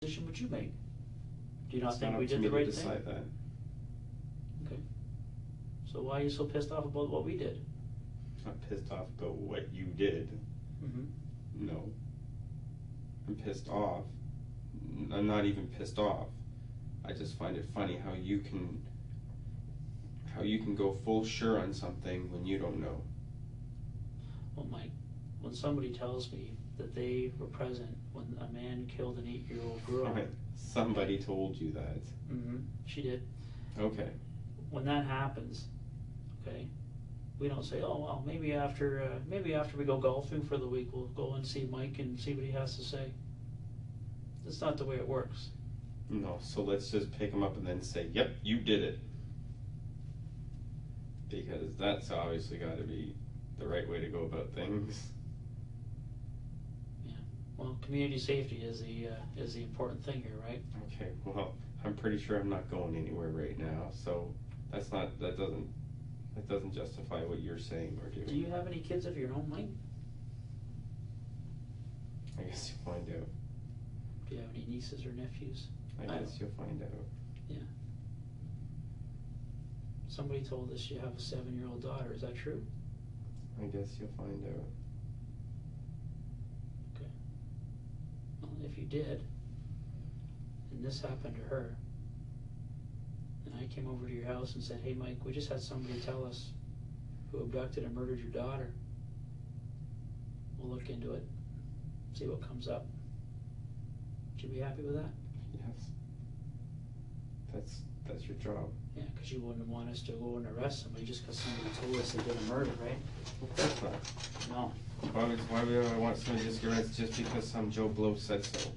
decision would you make? Do you not It's think not we up to did me the to right decide thing? that. Okay. So why are you so pissed off about what we did? I'm not pissed off about what you did. Mm-hmm. No. I'm pissed off. I'm not even pissed off. I just find it funny how you can go full sure on something when you don't know. Well, Mike, when somebody tells me that they were present when a man killed an 8-year-old girl. Right. Somebody told you that. Mm-hmm. She did. Okay. When that happens, okay, we don't say, oh well, maybe after we go golfing for the week, we'll go and see Mike and see what he has to say. That's not the way it works. No, so let's just pick him up and then say, yep, you did it. Because that's obviously got to be the right way to go about things. Yeah. Well, community safety is the important thing here, right? Okay. Well, I'm pretty sure I'm not going anywhere right now, so that doesn't justify what you're saying or doing. Do you have any kids of your own, Mike? I guess you'll find out. Do you have any nieces or nephews? I guess you'll find out. Yeah. Somebody told us you have a 7-year-old daughter. Is that true? I guess you'll find out. Okay. Well, if you did, and this happened to her, and I came over to your house and said, hey Mike, we just had somebody tell us who abducted and murdered your daughter. We'll look into it, see what comes up. Would you be happy with that? Yes. That's your job. Yeah, because you wouldn't want us to go and arrest somebody just because somebody told us they did a murder, right? Of course not. No. Why would I want somebody to just get arrested just because some Joe Blow said so?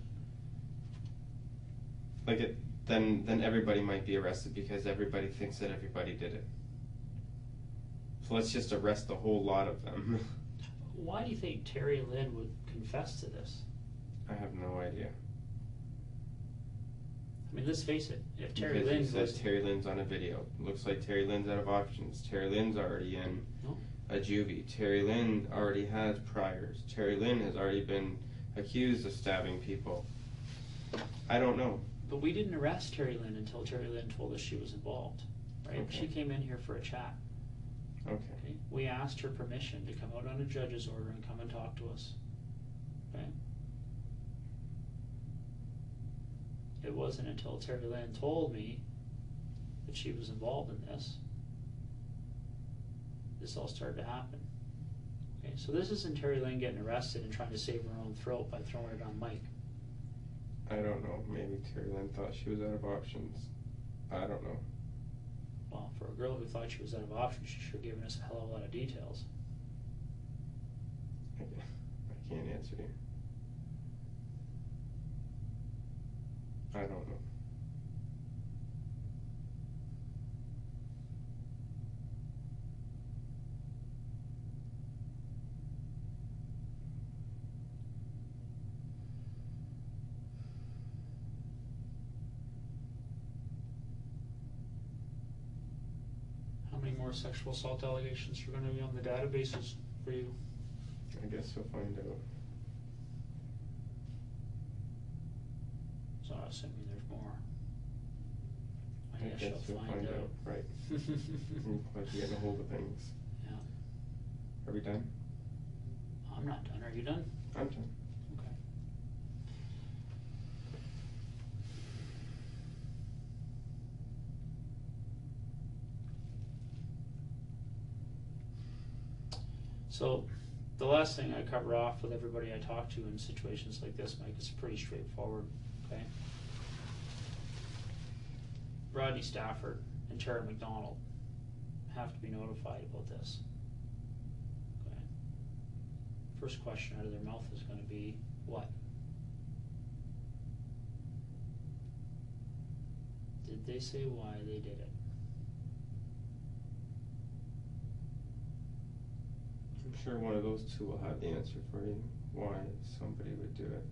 Then everybody might be arrested because everybody thinks that everybody did it. So let's just arrest the whole lot of them. Why do you think Terri-Lynne would confess to this? I have no idea. I mean, let's face it, if Terri-Lynne Terri-Lynne says Terri-Lynne's on a video. Looks like Terri-Lynne's out of options. Terri-Lynne's already in a juvie. Terri-Lynne already has priors. Terri-Lynne has already been accused of stabbing people. I don't know. But we didn't arrest Terri-Lynne until Terri-Lynne told us she was involved, right? Okay. She came in here for a chat. Okay. We asked her permission to come out on a judge's order and come and talk to us. Okay. It wasn't until Terri-Lynne told me that she was involved in this all started to happen. Okay, so this isn't Terri-Lynne getting arrested and trying to save her own throat by throwing it on Mike. I don't know. Maybe Terri-Lynne thought she was out of options. I don't know. Well, for a girl who thought she was out of options, she should have given us a hell of a lot of details. I can't answer you. I don't know. How many more sexual assault allegations are going to be on the databases for you? I guess you'll find out. So assuming there's more. I guess you'll find out. Right. Like you're getting a hold of things. Yeah. Are we done? I'm not done. Are you done? I'm done. Okay. So, the last thing I cover off with everybody I talk to in situations like this, Mike, is pretty straightforward, okay? Rodney Stafford and Tara McDonald have to be notified about this, okay? First question out of their mouth is going to be, what? Did they say why they did it? I'm sure one of those two will have the answer for you, why somebody would do it.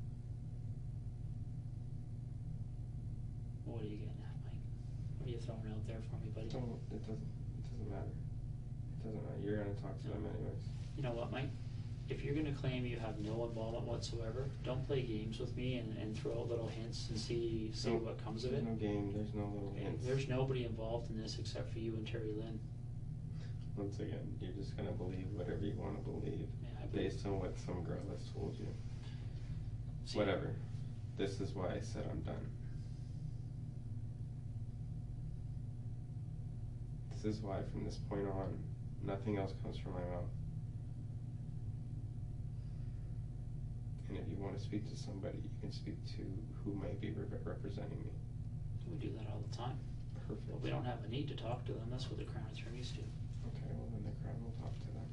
What are you getting at, Mike? What are you throwing out there for me, buddy? It doesn't matter. It doesn't matter. You're gonna talk to them anyways. You know what, Mike? if you're going to claim you have no involvement whatsoever, don't play games with me and throw out little hints and see what comes of it. There's no game, there's no little hints. There's nobody involved in this except for you and Terri-Lynne. Once again, you're just going to believe whatever you want to believe, based on what some girl has told you. See, whatever. This is why I said I'm done. This is why from this point on, nothing else comes from my mouth. And if you want to speak to somebody, you can speak to who may be representing me. We do that all the time. Perfect. But we don't have a need to talk to them. That's what the Crown attorneys do. Okay, well then the Crown will talk to them.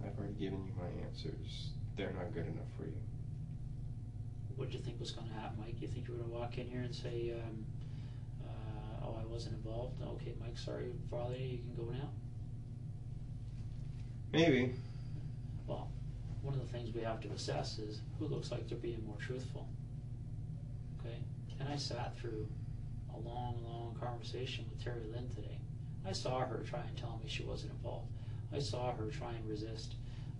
I've already given you my answers. They're not good enough for you. What did you think was going to happen, Mike? You think you were going to walk in here and say, oh, I wasn't involved? Okay, Mike, sorry, Father, you can go now? Maybe. Well, one of the things we have to assess is who looks like they're being more truthful. Okay? And I sat through a long, long conversation with Terri-Lynne today. I saw her try and tell me she wasn't involved. I saw her try and resist.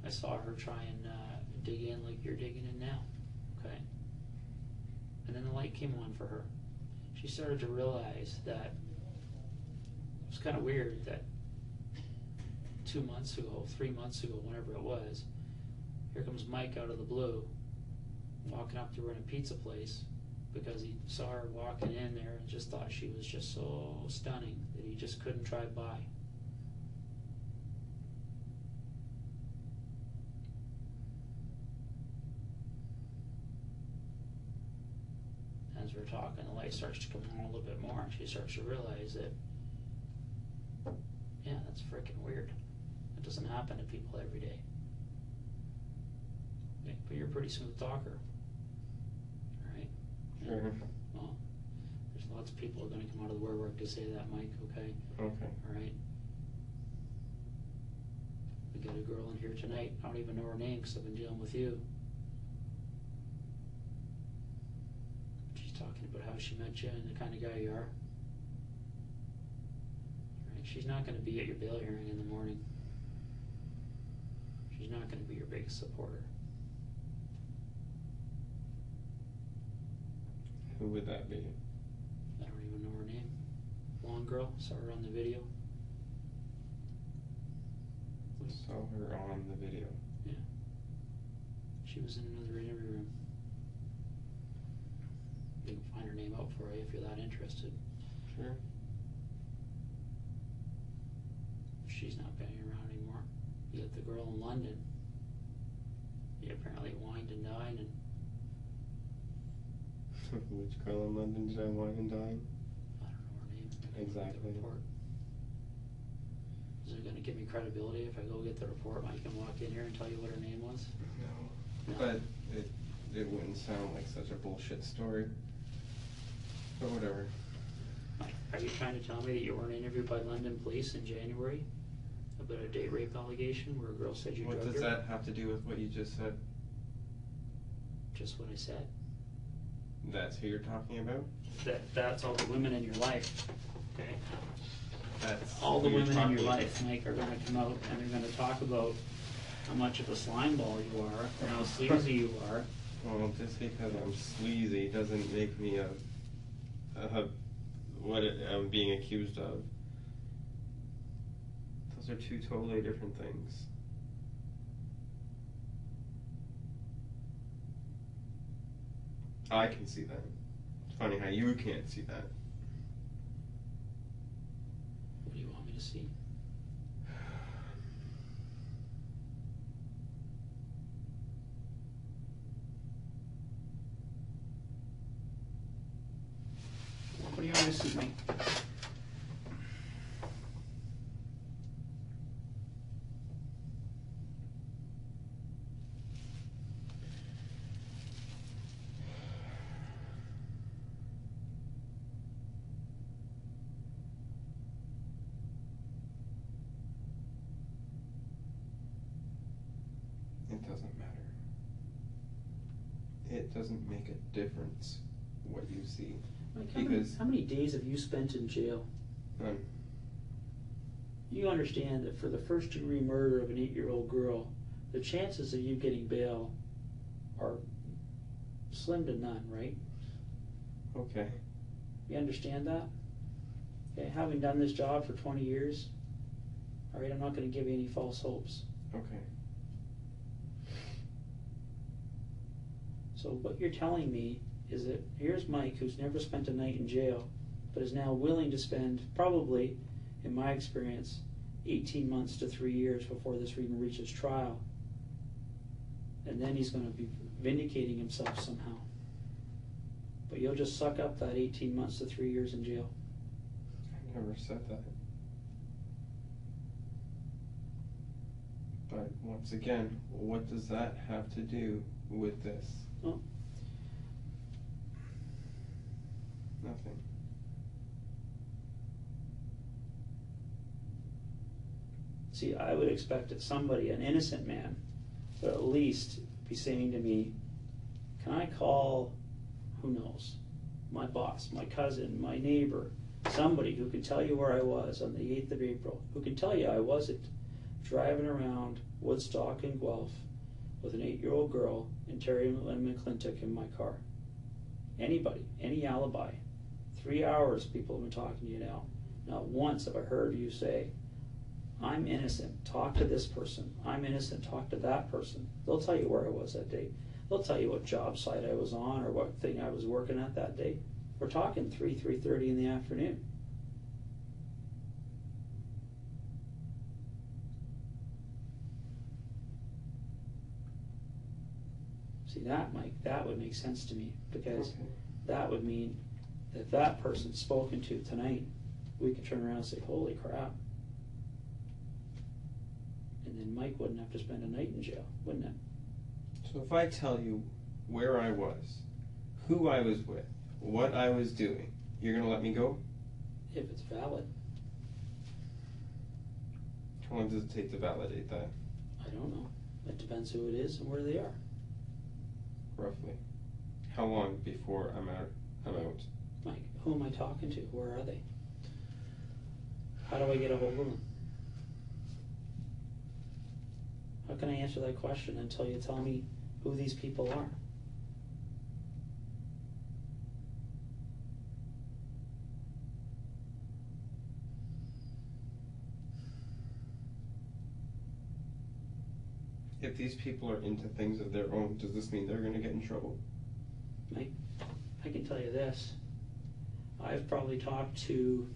I saw her try and dig in like you're digging in now. Okay? And then the light came on for her. She started to realize that it was kind of weird that 2 months ago, 3 months ago, whenever it was, here comes Mike out of the blue, walking up to her in a pizza place because he saw her walking in there and just thought she was just so stunning that he just couldn't drive by. As we're talking, the light starts to come on a little bit more, and she starts to realize that, yeah, that's freaking weird. It doesn't happen to people every day. Okay, but you're a pretty smooth talker. Alright? Sure. Well, there's lots of people who are going to come out of the woodwork to say that, Mike, okay? Okay. Alright? We got a girl in here tonight. I don't even know her name because I've been dealing with you. She's talking about how she met you and the kind of guy you are. Right? She's not going to be at your bail hearing in the morning. She's not going to be your biggest supporter. Who would that be? I don't even know her name. Blonde girl, saw her on the video. Saw her on the video. Yeah. She was in another interview room. We can find her name out for you if you're that interested. Sure. She's not banging around anymore. You got the girl in London. You apparently wined and dined and... Which girl in London did I wine and dine? I don't know her name. Exactly. Is it going to give me credibility if I go get the report? I can walk in here and tell you what her name was? No. But it wouldn't sound like such a bullshit story. But whatever. Are you trying to tell me that you weren't interviewed by London police in January about a date rape allegation where a girl said you drugged her? What does that have to do with what you just said? Just what I said. That's who you're talking about? That's all the women in your life, okay? That's all the women in your life, Mike, are going to come out and they're going to talk about how much of a slime ball you are and how sleazy you are. Well, just because I'm sleazy doesn't make me what I'm being accused of. Those are two totally different things. I can see that. It's funny how you can't see that. What do you want me to see? What do you want me to see, Mike? It doesn't matter. It doesn't make a difference what you see. Mike, how many days have you spent in jail? None. You understand that for the first degree murder of an 8-year-old girl, the chances of you getting bail are slim to none, right? Okay. You understand that? Okay, having done this job for 20 years, all right, I'm not going to give you any false hopes. Okay. So what you're telling me is that here's Mike, who's never spent a night in jail, but is now willing to spend, probably, in my experience, 18 months to 3 years before this even reaches trial. And then he's going to be vindicating himself somehow. But you'll just suck up that 18 months to 3 years in jail. I never said that. But once again, what does that have to do with this? Oh. Nothing. See, I would expect that somebody, an innocent man, would at least be saying to me, can I call, who knows, my boss, my cousin, my neighbor, somebody who can tell you where I was on the 8th of April, who can tell you I wasn't driving around Woodstock and Guelph with an 8-year-old girl and Terri-Lynne McClintic in my car. Anybody, any alibi. 3 hours people have been talking to you now. Not once have I heard you say, I'm innocent, talk to this person. I'm innocent, talk to that person. They'll tell you where I was that day. They'll tell you what job site I was on or what thing I was working at that day. We're talking 3:30 in the afternoon. See that, Mike, that would make sense to me, because that would mean that that person spoken to tonight, we could turn around and say, holy crap. And then Mike wouldn't have to spend a night in jail, wouldn't it? So if I tell you where I was, who I was with, what I was doing, you're going to let me go? If it's valid. How long does it take to validate that? I don't know. It depends who it is and where they are. Roughly. How long before I'm out? Mike, who am I talking to? Where are they? How do I get a hold of them? How can I answer that question until you tell me who these people are? If these people are into things of their own, does this mean they're going to get in trouble? Mike, I can tell you this. I've probably talked to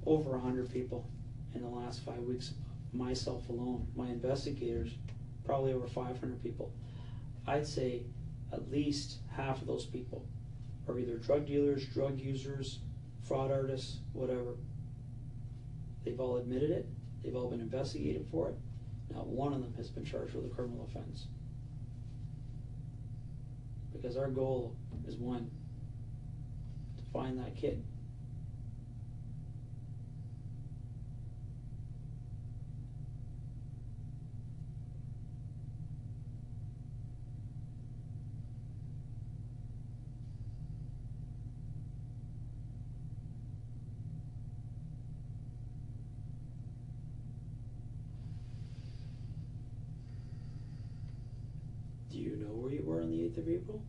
over 100 people in the last 5 weeks, myself alone. My investigators, probably over 500 people. I'd say at least half of those people are either drug dealers, drug users, fraud artists, whatever. They've all admitted it. They've all been investigated for it. Not one of them has been charged with a criminal offense. Because our goal is one, to find that kid. Do you know where you were on the 8th of April?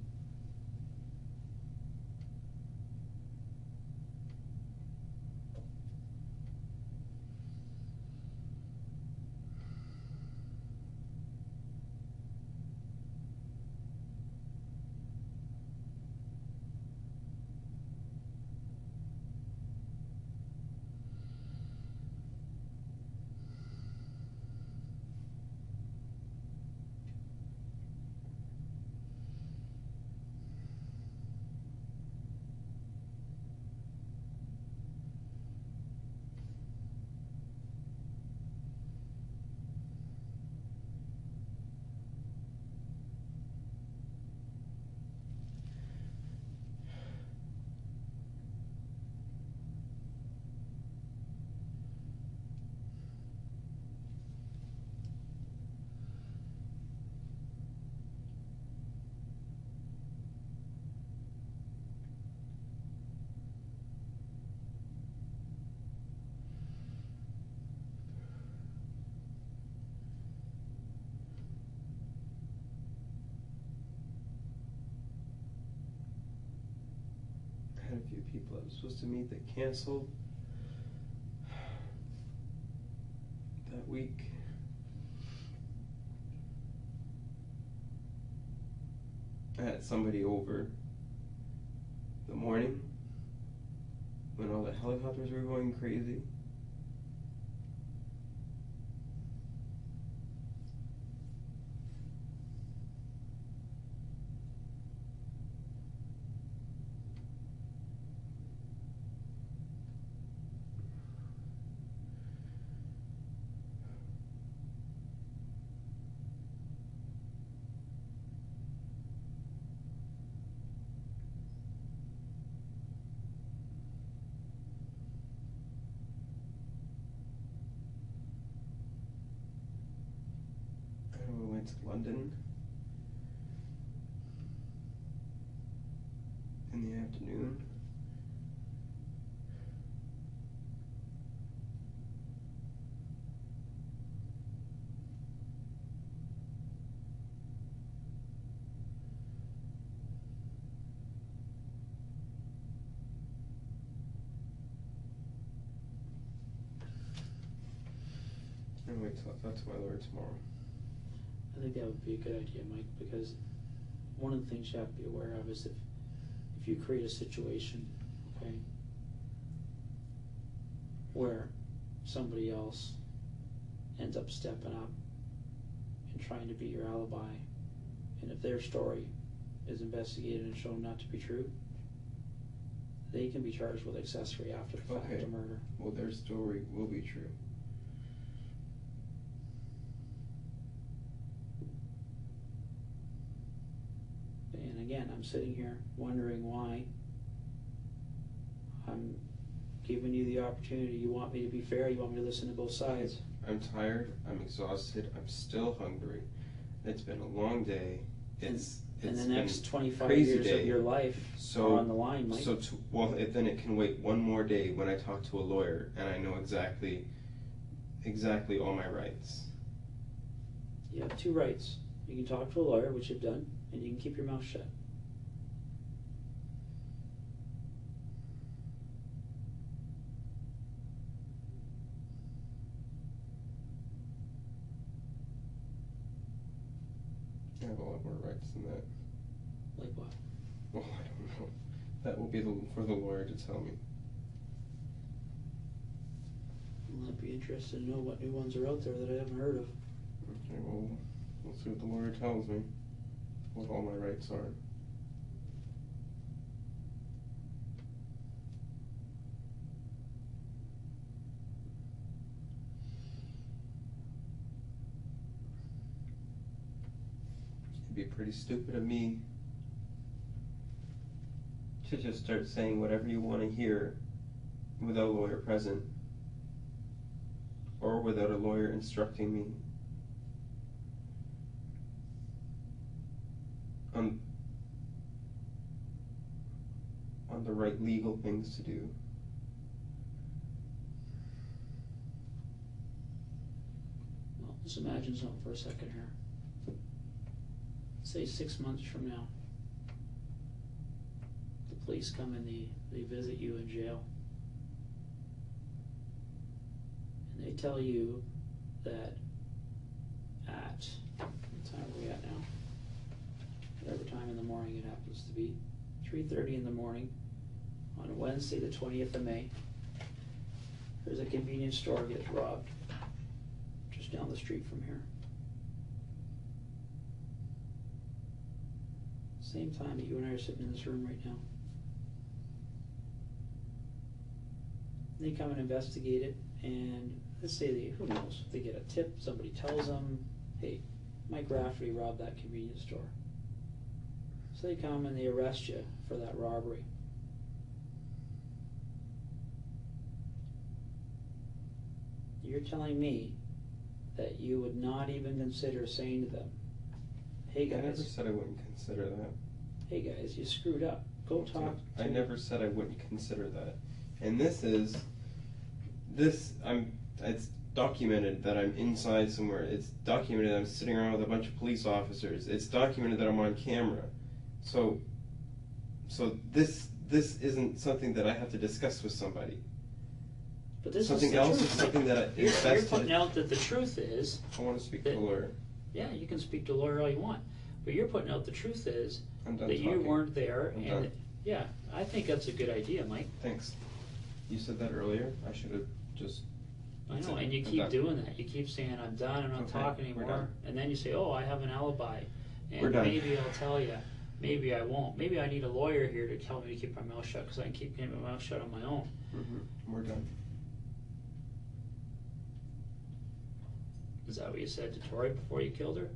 had a few people I was supposed to meet that canceled that week. I had somebody over the morning when all the helicopters were going crazy. To London in the afternoon. I'm going to talk to my lawyer tomorrow. I think that would be a good idea, Mike, because one of the things you have to be aware of is if you create a situation, okay, where somebody else ends up stepping up and trying to be your alibi, and if their story is investigated and shown not to be true, they can be charged with accessory after the fact of murder. Well, their story will be true. And again, I'm sitting here wondering why I'm giving you the opportunity. You want me to be fair, you want me to listen to both sides. I'm tired, I'm exhausted, I'm still hungry. It's been a long day. And the next 25 years day. of your life are on the line, Mike. Then it can wait one more day when I talk to a lawyer and I know exactly all my rights. You have two rights. You can talk to a lawyer, which you've done, and you can keep your mouth shut. I have a lot more rights than that. Like what? Well, I don't know. That will be for the lawyer to tell me. I'd be interested to know what new ones are out there that I haven't heard of. Okay, well, we'll see what the lawyer tells me, what all my rights are. It'd be pretty stupid of me to just start saying whatever you want to hear without a lawyer present or without a lawyer instructing me on the right legal things to do. Well, just imagine something for a second here. Say 6 months from now, the police come and they visit you in jail. And they tell you that at, what time are we at now? Whatever time in the morning it happens to be, 3:30 in the morning on Wednesday the 20th of May, there's a convenience store gets robbed just down the street from here. Same time that you and I are sitting in this room right now. They come and investigate it, and let's say who knows, they get a tip, somebody tells them, hey, Mike Rafferty robbed that convenience store. So they come and they arrest you for that robbery. You're telling me that you would not even consider saying to them, hey guys. I never said I wouldn't consider that. Hey guys, you screwed up. Go talk to I never said I wouldn't consider that. And it's documented that I'm inside somewhere. It's documented that I'm sitting around with a bunch of police officers. It's documented that I'm on camera. So this this isn't something that I have to discuss with somebody. But this something is the else truth. is something that You're best putting to, out that the truth is. I want to speak to a lawyer. Yeah, you can speak to a lawyer all you want, but you're putting out the truth is I'm done that talking. you weren't there, I'm and done. that, yeah, I think that's a good idea, Mike. Thanks. You said that earlier. I should have just. I know, and you I'm keep done. doing that. You keep saying, I'm done, I'm not Okay, talking we're anymore. done. And then you say, oh, I have an alibi. And We're done. maybe I'll tell you. Maybe I won't. Maybe I need a lawyer here to tell me to keep my mouth shut because I can keep my mouth shut on my own. Mm-hmm. We're done. Is that what you said to Tori before you killed her?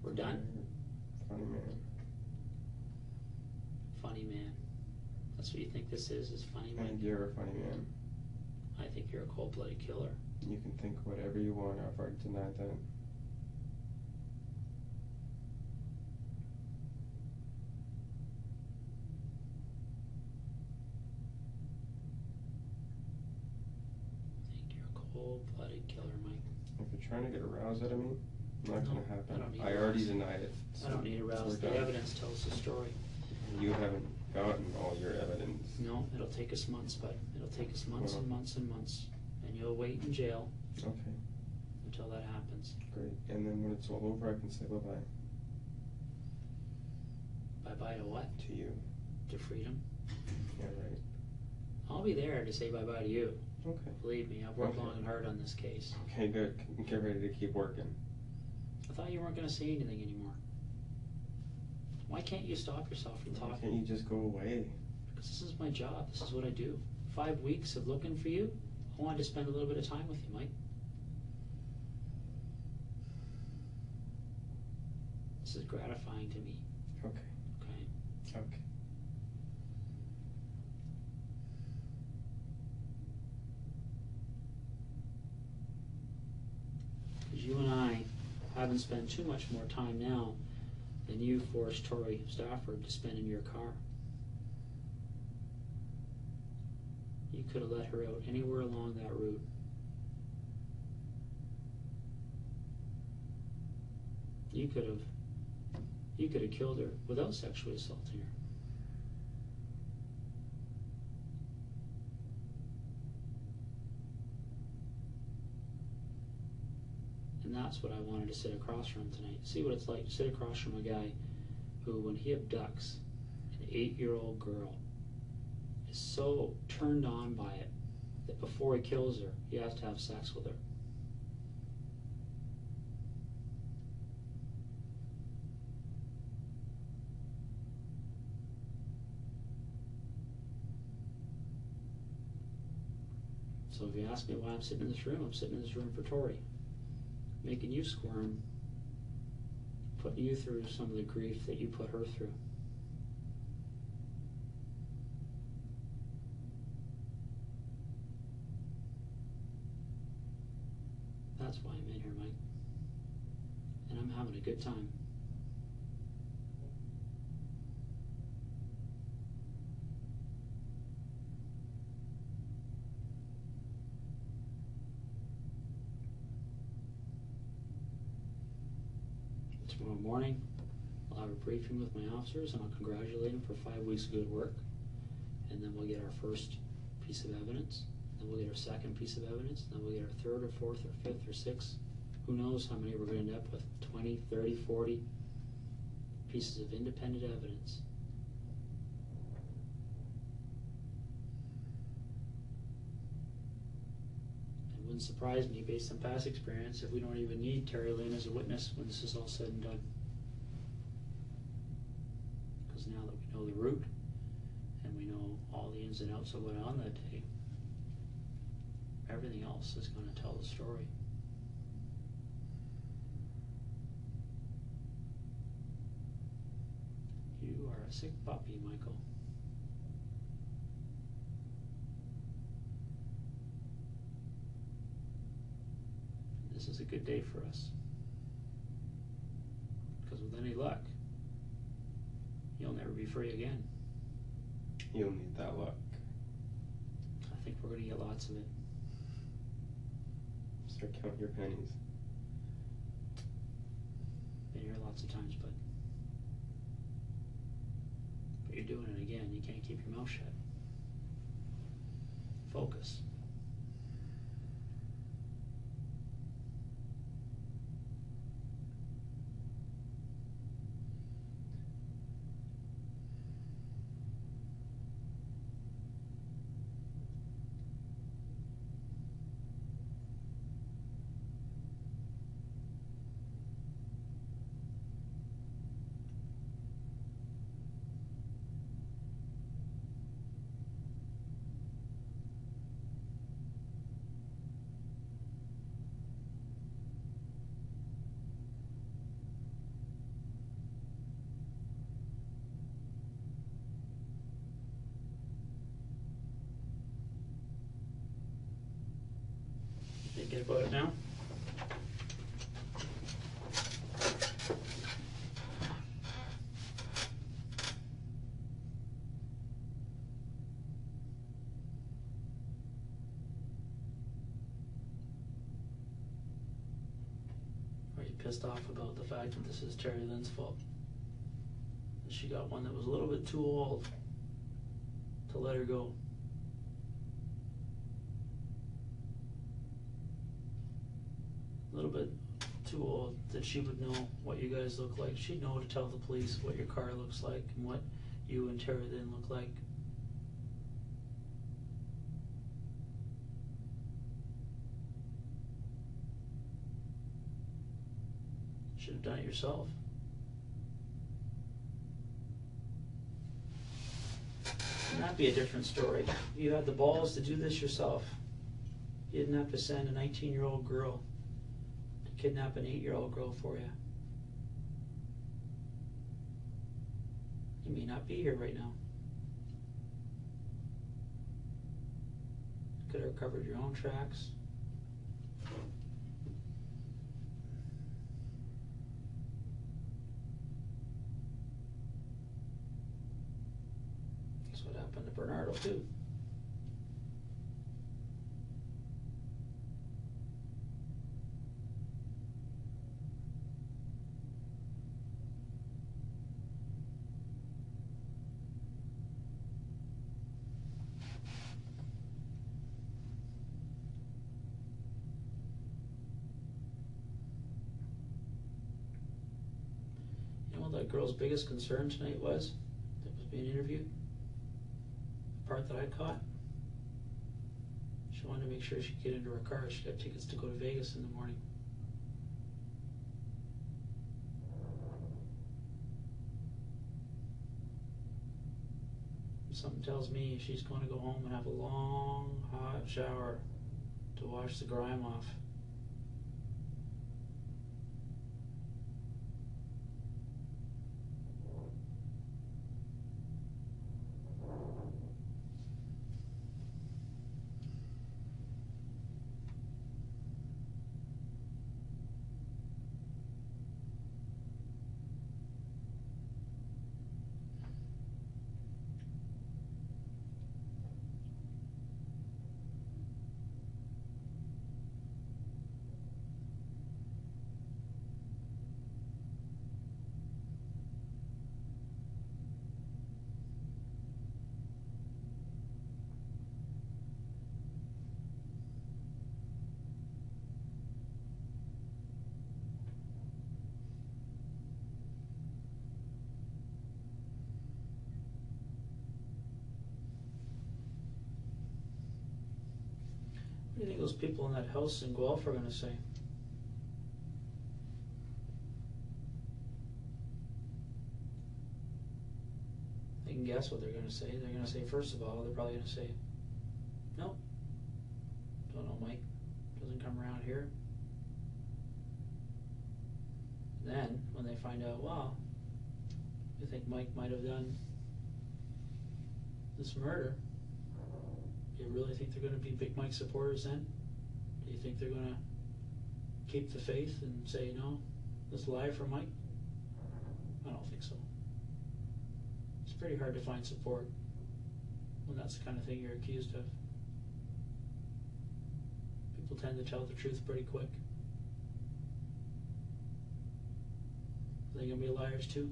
We're done? Funny man. Funny man. That's what you think this is funny I man? think you're a funny man. I think you're a cold-blooded killer. You can think whatever you want. I've already denied that. I think you're a cold-blooded killer, Mike. If you're trying to get a rouse out of me, not No, gonna happen. I don't need I a already rouse. denied it. I don't need to rouse. we're The done. evidence tells the story. You haven't gotten all your evidence. No, it'll take us months, bud. It'll take us months Well. and months and months. And you'll wait in jail Okay, until that happens. great. And then when it's all over, I can say bye-bye Bye-bye to what? to you. To freedom? Yeah, right. I'll be there to say bye-bye to you. Okay. Believe me, I've worked Okay. long and hard on this case. Okay, good. Get ready to keep working. I thought you weren't going to say anything anymore. Why can't you stop yourself from Why talking? can't you just go away? Because this is my job. This is what I do. 5 weeks of looking for you. I wanted to spend a little bit of time with you, Mike. This is gratifying to me. Okay. Okay? Okay. Because you and I haven't spent too much more time now than you forced Tori Stafford to spend in your car. You could have let her out anywhere along that route. You could have killed her without sexually assaulting her. And that's what I wanted to sit across from tonight. See what it's like to sit across from a guy who, when he abducts an 8-year-old girl, is so turned on by it that before he kills her, he has to have sex with her. So if you ask me why I'm sitting in this room, I'm sitting in this room for Tori. Making you squirm, putting you through some of the grief that you put her through. That's why I'm in here, Mike. And I'm having a good time. Tomorrow morning, I'll have a briefing with my officers and I'll congratulate them for 5 weeks of good work. And then we'll get our first piece of evidence. Then we'll get our second piece of evidence. Then we'll get our third or fourth or fifth or sixth. Who knows how many we're going to end up with. 20, 30, 40 pieces of independent evidence. It wouldn't surprise me, based on past experience, if we don't even need Terri-Lynne as a witness when this is all said and done. Because now that we know the route, and we know all the ins and outs of what went on that day, everything else is going to tell the story. You are a sick puppy, Michael. This is a good day for us. Because with any luck, you'll never be free again. You'll need that luck. I think we're going to get lots of it. Start counting your pennies. Been here lots of times, but But you're doing it again. You can't keep your mouth shut. Focus. Thinking about it now? Are you pissed off about the fact that this is Terri-Lynne's fault? That she got one that was a little bit too old to let her go? A little bit too old that she would know what you guys look like. She'd know to tell the police what your car looks like and what you and Terri-Lynne look like. Should have done it yourself. Wouldn't that be a different story? You had the balls to do this yourself. You didn't have to send a 19-year-old girl kidnap an 8-year-old girl for you. You may not be here right now. Could have covered your own tracks. That's what happened to Bernardo too. That girl's biggest concern tonight that was being interviewed, the part that I caught, she wanted to make sure she could get into her car. She got tickets to go to Vegas in the morning. Something tells me she's going to go home and have a long hot shower to wash the grime off. What do you think those people in that house in Guelph are going to say? You can guess what they're going to say. They're going to say, first of all, they're probably going to say, nope, don't know Mike, doesn't come around here. Then, when they find out, wow, you think Mike might have done this murder, do you really think they're going to be Big Mike supporters then? Do you think they're going to keep the faith and say, no, this lie for Mike? I don't think so. It's pretty hard to find support when that's the kind of thing you're accused of. People tend to tell the truth pretty quick. Are they going to be liars too?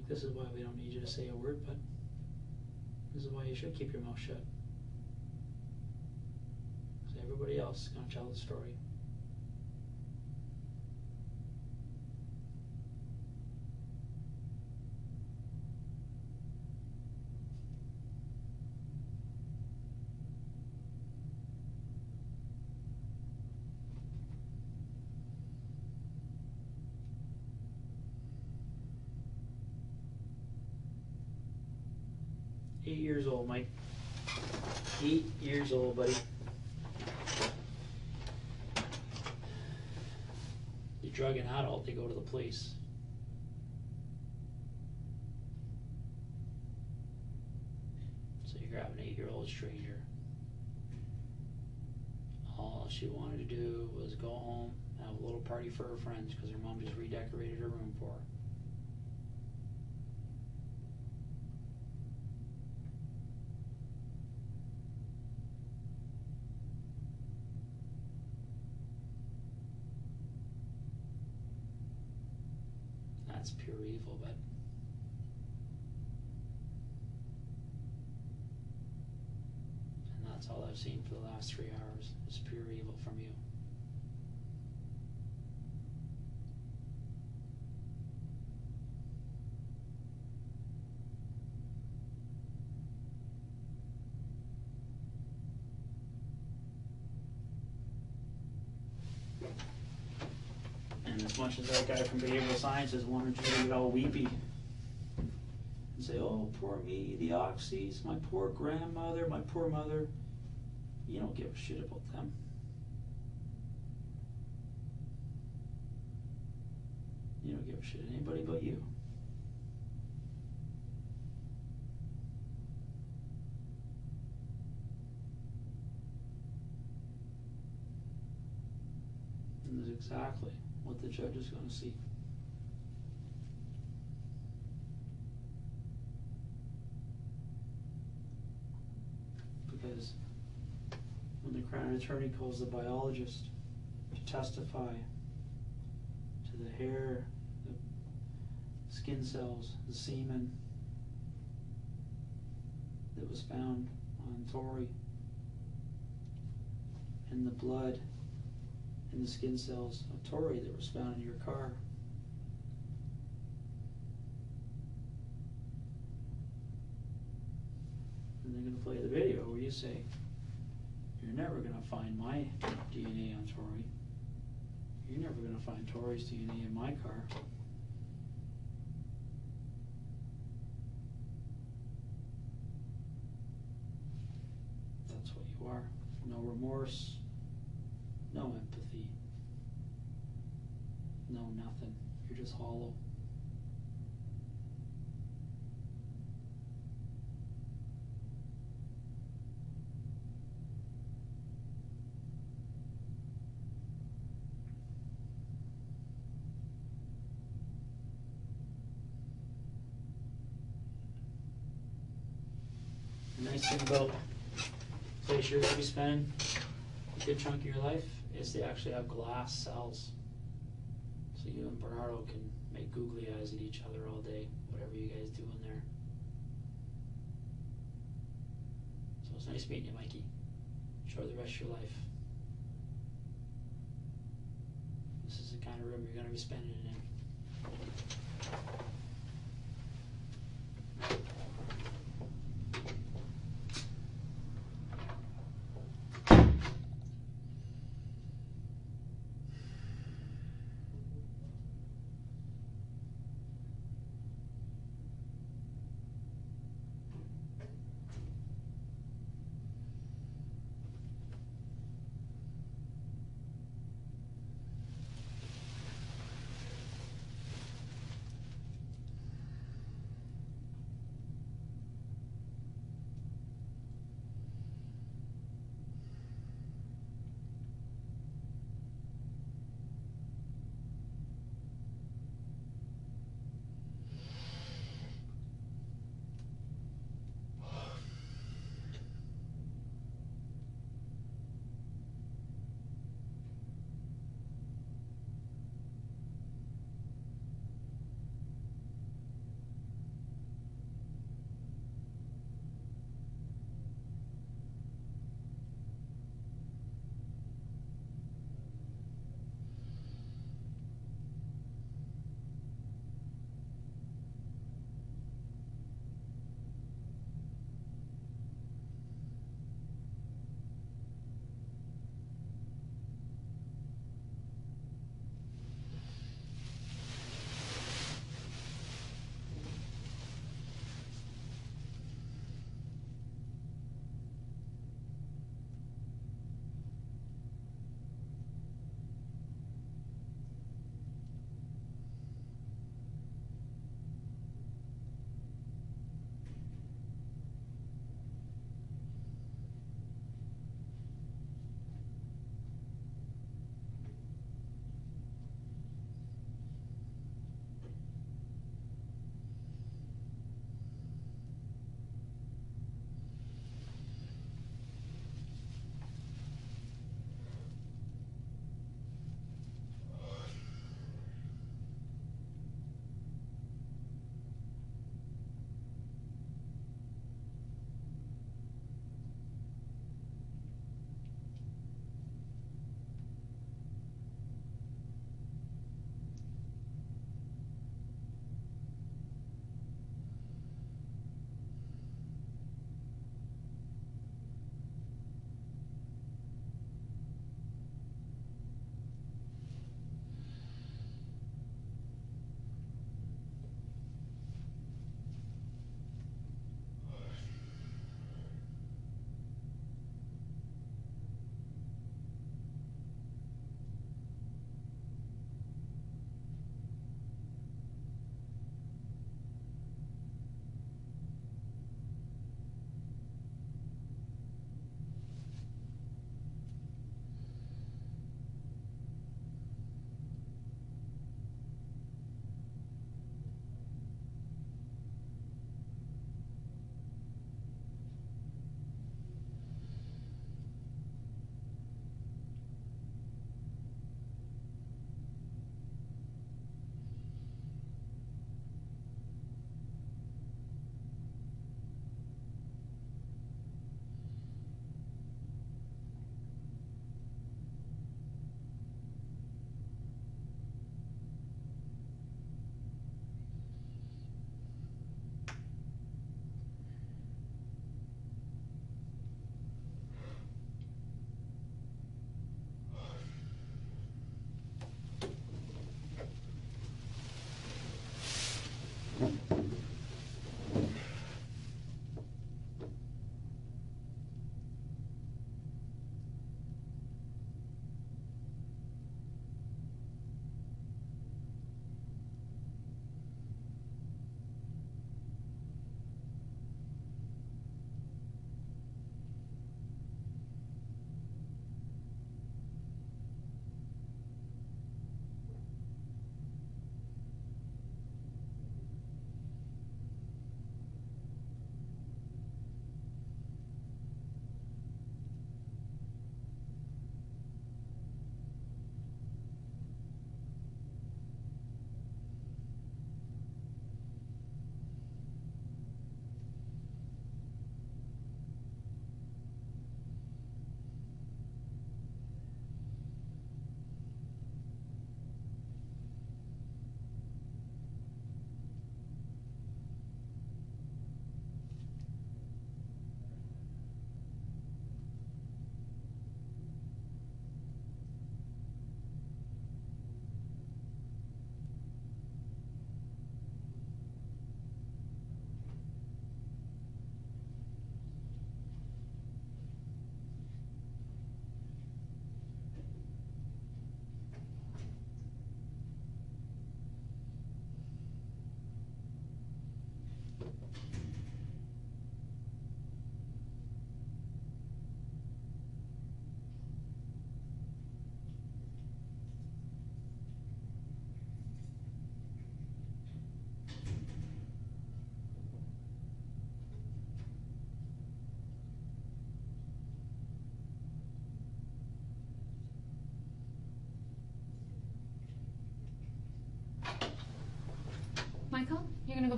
This is why we don't need you to say a word, but this is why you should keep your mouth shut. Because everybody else is going to tell the story. Eight years old, Mike. 8 years old, buddy. You drug an adult, they go to the police. So you grab an 8-year-old stranger. All she wanted to do was go home, have a little party for her friends because her mom just redecorated her room for her. That's pure evil, but and that's all I've seen for the last 3 hours is pure evil from you. And as much as that guy from behavioral sciences wanted you to get all weepy and say, oh, poor me, the oxys, my poor grandmother, my poor mother, you don't give a shit about them. You don't give a shit anybody but you. And that's exactly what the judge is going to see. Because when the Crown Attorney calls the biologist to testify to the hair, the skin cells, the semen that was found on Tori, and the blood and the skin cells of Tori that was found in your car. And they're going to play the video where you say, you're never going to find my DNA on Tori. You're never going to find Tori's DNA in my car. That's what you are. No remorse. No empathy. No nothing. You're just hollow. The nice thing about the place you're going to be spending a good chunk of your life is they actually have glass cells. So you and Bernardo can make googly eyes at each other all day, whatever you guys do in there. So it's nice meeting you, Mikey. Enjoy the rest of your life. This is the kind of room you're going to be spending it in.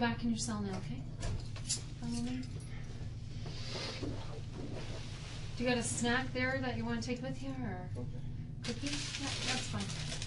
back in your cell now, okay? Follow me. Do you got a snack there that you want to take with you, or cookie? Yeah, that's fine.